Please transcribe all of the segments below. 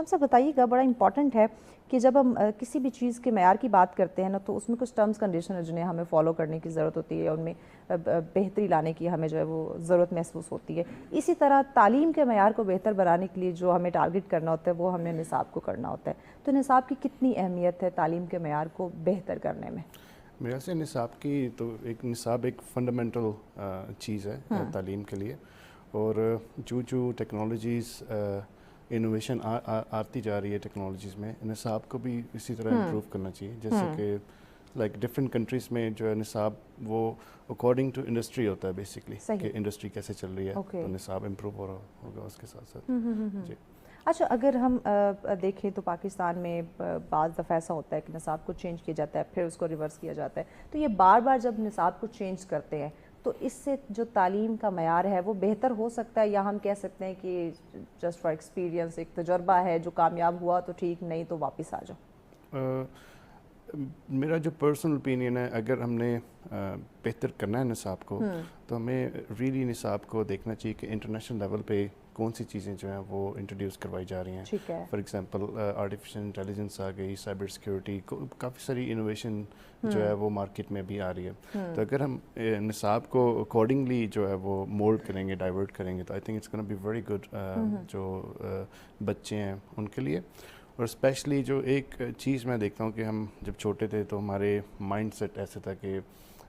ہم سے بتائیے گا، بڑا امپورٹنٹ ہے کہ جب ہم کسی بھی چیز کے معیار کی بات کرتے ہیں نا، تو اس میں کچھ ٹرمز کنڈیشن ہے جنہیں ہمیں فالو کرنے کی ضرورت ہوتی ہے، ان میں بہتری لانے کی ہمیں جو ہے وہ ضرورت محسوس ہوتی ہے. اسی طرح تعلیم کے معیار کو بہتر بنانے کے لیے جو ہمیں ٹارگٹ کرنا ہوتا ہے وہ ہمیں نصاب کو کرنا ہوتا ہے. تو نصاب کی کتنی اہمیت ہے تعلیم کے معیار کو بہتر کرنے میں؟ میرا سے نصاب کی تو نصاب ایک فنڈامنٹل چیز ہے تعلیم کے لیے، اور جو ٹیکنالوجیز انوویشن آتی جا رہی ہے ٹیکنالوجیز میں، نصاب کو بھی اسی طرح امپروو کرنا چاہیے. جیسے کہ لائک ڈفرینٹ کنٹریز میں جو ہے نصاب وہ اکارڈنگ ٹو انڈسٹری ہوتا ہے بیسکلی، کہ انڈسٹری کیسے چل رہی ہے تو نصاب امپروو ہو رہا ہوگا اس کے ساتھ ساتھ. جی اچھا، اگر ہم دیکھیں تو پاکستان میں بعض دفعہ ایسا ہوتا ہے کہ نصاب کو چینج کیا جاتا ہے، پھر اس کو ریورس کیا جاتا ہے. تو یہ بار بار جب نصاب کو چینج کرتے ہیں تو اس سے جو تعلیم کا معیار ہے وہ بہتر ہو سکتا ہے، یا ہم کہہ سکتے ہیں کہ جسٹ فار ایکسپیرینس ایک تجربہ ہے، جو کامیاب ہوا تو ٹھیک، نہیں تو واپس آ جاؤ؟ میرا جو پرسنل اوپینین ہے، اگر ہم نے بہتر کرنا ہے نصاب کو تو ہمیں ریلی نصاب کو دیکھنا چاہیے کہ انٹرنیشنل لیول پہ کون سی چیزیں جو ہیں وہ انٹروڈیوس کروائی جا رہی ہیں. فار ایگزامپل آرٹیفیشل انٹیلیجنس آ گئی، سائبر سیکیورٹی، کافی ساری انوویشن جو ہے وہ مارکیٹ میں بھی آ رہی ہے. تو اگر ہم نصاب کو اکارڈنگلی جو ہے وہ مولڈ کریں گے، ڈائیورٹ کریں گے، تو I think it's gonna be very good جو بچے ہیں ان کے لیے. اور اسپیشلی جو ایک چیز میں دیکھتا ہوں کہ ہم جب چھوٹے تھے تو ہمارے مائنڈ سیٹ ایسے تھا کہ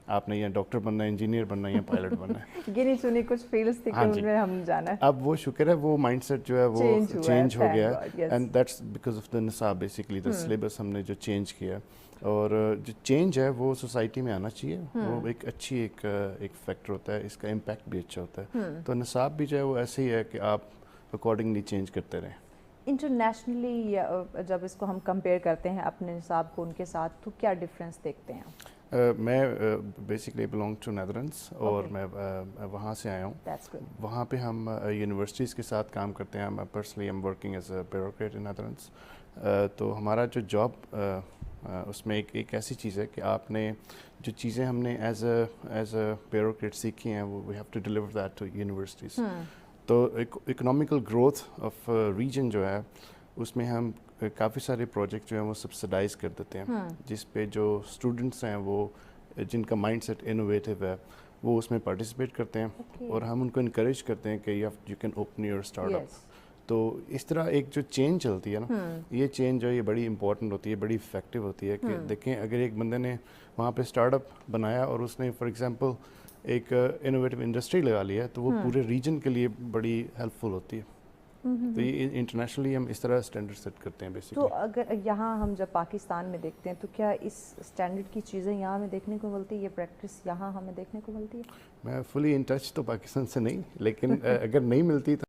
آپ نے یا ڈاکٹر بننا ہے، انجینئر بننا ہے، یا پائلٹ بننا ہے. گنی چنی کچھ فیلڈس تھی کہ ان میں ہم جانا ہے. اب وہ شکر ہے وہ مائنڈ سیٹ جو ہے وہ چینج ہو گیا ہے، and that's because of the نصاب بیسکلی، دا سلیبس ہم نے جو چینج کیا. اور جو چینج ہے وہ سوسائٹی میں آنا چاہیے، وہ ایک اچھی ایک فیکٹر ہوتا ہے، اس کا امپیکٹ بھی اچھا ہوتا ہے. تو نصاب بھی جو ہے وہ ایسے ہی ہے کہ آپ اکارڈنگلی چینج کرتے رہیں. انٹرنیشنلی جب اس کو ہم کمپیئر کرتے ہیں اپنے نصاب کو ان کے ساتھ، تو کیا ڈفرینس دیکھتے ہیں؟ میں بیسکلی بلانگ ٹو نیدرلینڈس، اور میں وہاں سے آیا ہوں. وہاں پہ ہم یونیورسٹیز کے ساتھ کام کرتے ہیں. Personally am working as a bureaucrat in Netherlands. تو ہمارا جو جاب اس میں ایک ایسی چیز ہے کہ آپ نے جو چیزیں ہم نے ایز اے بیوروکریٹ سیکھی ہیں، وہ we have to deliver that to universities. تو اکنامیکل گروتھ آف ریجن جو ہے اس میں ہم کافی سارے پروجیکٹ جو ہیں وہ سبسڈائز کر دیتے ہیں، جس پہ جو اسٹوڈنٹس ہیں وہ جن کا مائنڈ سیٹ انوویٹیو ہے وہ اس میں پارٹیسپیٹ کرتے ہیں، اور ہم ان کو انکریج کرتے ہیں کہ you can open your start up. تو اس طرح ایک جو چینج چلتی ہے نا، یہ چینج جو ہے یہ بڑی امپورٹنٹ ہوتی ہے، بڑی افیکٹو ہوتی ہے. کہ دیکھیں اگر ایک بندے نے وہاں پہ اسٹارٹ اپ بنایا اور اس نے فار ایگزامپل ایک انوویٹو انڈسٹری لگا لی ہے، تو وہ پورے ریجن کے لیے بڑی ہیلپ فل ہوتی ہے. تو یہ انٹرنیشنلی ہم اس طرح اسٹینڈرڈ سیٹ کرتے ہیں بیسکلی. تو اگر یہاں ہم جب پاکستان میں دیکھتے ہیں تو کیا اس اسٹینڈرڈ کی چیزیں یہاں ہمیں دیکھنے کو ملتی ہے، یہ پریکٹس یہاں ہمیں دیکھنے کو ملتی ہے؟ میں فلی ان ٹچ تو پاکستان سے نہیں، لیکن اگر نہیں ملتی تو